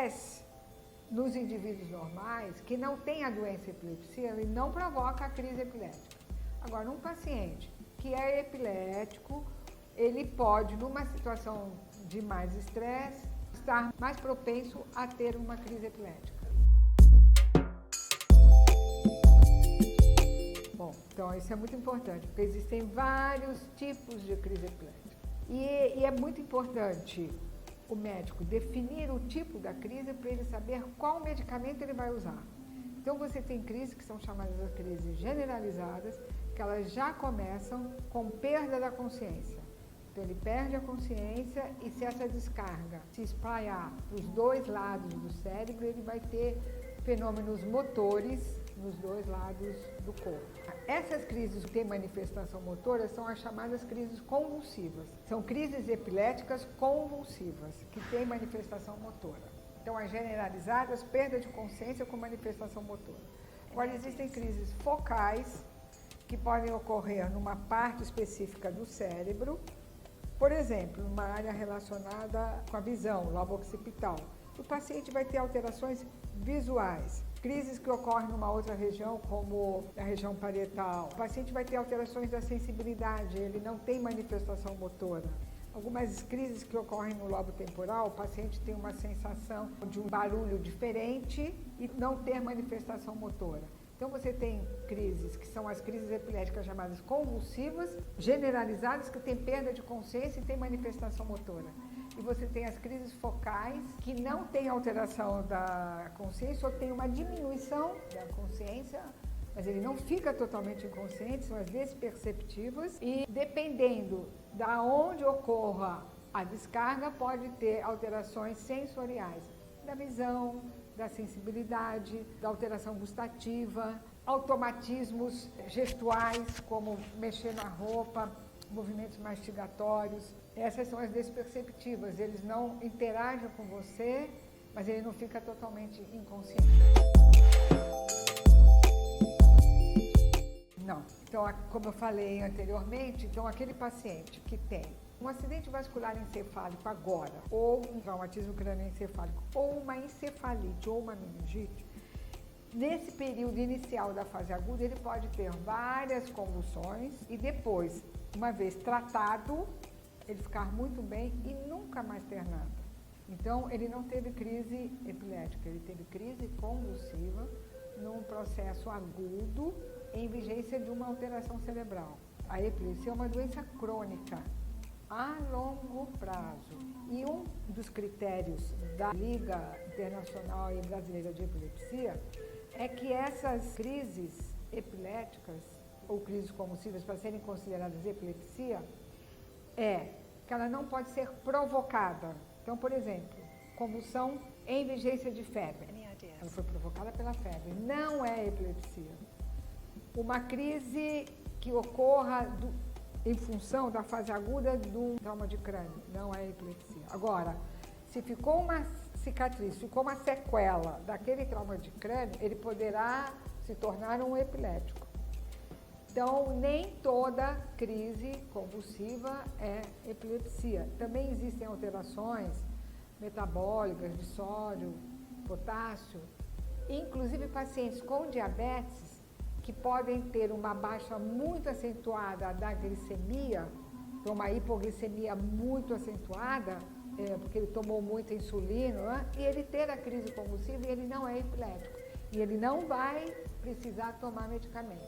estresse nos indivíduos normais, que não têm a doença epilepsia, ele não provoca a crise epilética. Agora, um paciente que é epilético, ele pode, numa situação de mais estresse, estar mais propenso a ter uma crise epilética. Bom, então isso é muito importante, porque existem vários tipos de crise epilética. E é muito importante o médico definir o tipo da crise para ele saber qual medicamento ele vai usar. Então você tem crises que são chamadas de crises generalizadas, que elas já começam com perda da consciência. Então ele perde a consciência e se essa descarga se espalhar para os dois lados do cérebro, ele vai ter fenômenos motores nos dois lados do corpo. Essas crises que têm manifestação motora são as chamadas crises convulsivas. São crises epiléticas convulsivas, que têm manifestação motora. Então, as generalizadas, perda de consciência com manifestação motora. Agora, existem crises focais, que podem ocorrer numa parte específica do cérebro, por exemplo, numa área relacionada com a visão, lobo occipital. O paciente vai ter alterações visuais, crises que ocorrem numa outra região, como a região parietal. O paciente vai ter alterações da sensibilidade, ele não tem manifestação motora. Algumas crises que ocorrem no lobo temporal, o paciente tem uma sensação de um barulho diferente e não ter manifestação motora. Então você tem crises que são as crises epiléticas chamadas convulsivas, generalizadas, que têm perda de consciência e têm manifestação motora. E você tem as crises focais, que não têm alteração da consciência, ou tem uma diminuição da consciência, mas ele não fica totalmente inconsciente, são as desperceptivas. E dependendo da onde ocorra a descarga, pode ter alterações sensoriais, da visão, da sensibilidade, da alteração gustativa, automatismos gestuais, como mexer na roupa, movimentos mastigatórios. Essas são as desperceptivas, eles não interagem com você, mas ele não fica totalmente inconsciente. Não. Então, como eu falei anteriormente, então aquele paciente que tem um acidente vascular encefálico agora, ou um traumatismo crânioencefálico, ou uma encefalite, ou uma meningite, nesse período inicial da fase aguda, ele pode ter várias convulsões e depois, uma vez tratado, ele ficar muito bem e nunca mais ter nada. Então, ele não teve crise epilética, ele teve crise convulsiva num processo agudo em vigência de uma alteração cerebral. A epilepsia é uma doença crônica a longo prazo. E um dos critérios da Liga Internacional e Brasileira de Epilepsia é que essas crises epiléticas ou crises convulsivas, para serem consideradas epilepsia, é que ela não pode ser provocada. Então, por exemplo, convulsão em vigência de febre. Ela foi provocada pela febre. Não é epilepsia. Uma crise que ocorra em função da fase aguda de um trauma de crânio. Não é epilepsia. Agora, se ficou uma cicatriz, ficou uma sequela daquele trauma de crânio, ele poderá se tornar um epilético. Então, nem toda crise convulsiva é epilepsia. Também existem alterações metabólicas de sódio, potássio, inclusive pacientes com diabetes que podem ter uma baixa muito acentuada da glicemia, então uma hipoglicemia muito acentuada, porque ele tomou muita insulina, e ele ter a crise convulsiva e ele não é epilético. E ele não vai precisar tomar medicamento.